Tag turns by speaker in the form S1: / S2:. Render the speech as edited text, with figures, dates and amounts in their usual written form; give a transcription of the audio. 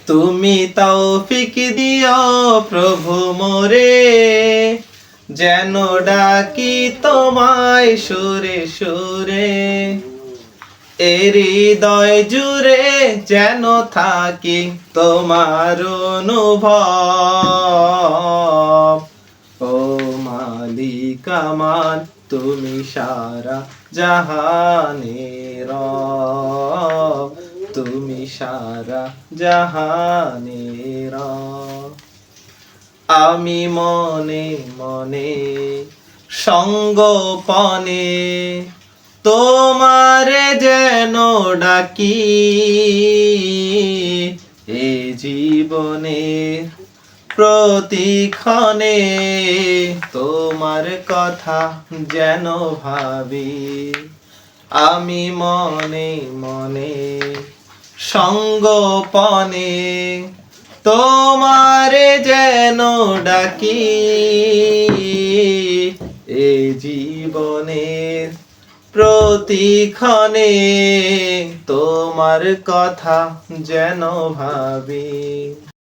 S1: তুমি তৌফিক দিও প্রভু মোরে, যেন ডাকি তোমায় সুরে সুরে। এ হৃদয় জুড়ে যেন থাকি তোমার অনুভব। ও মালিক আমার, তুমি সারা জাহানের রব, তুমি সারা জাহানের রব। আমি মনে মনে সঙ্গোপনে তোমারে যেন ডাকি, এ জীবনে প্রতিক্ষণে তোমার কথা যেন ভাবি। আমি মনে মনে সঙ্গোপনে তোমারে যেন ডাকি, এ জীবনের প্রতিক্ষণে তোমার কথা যেন ভাবি।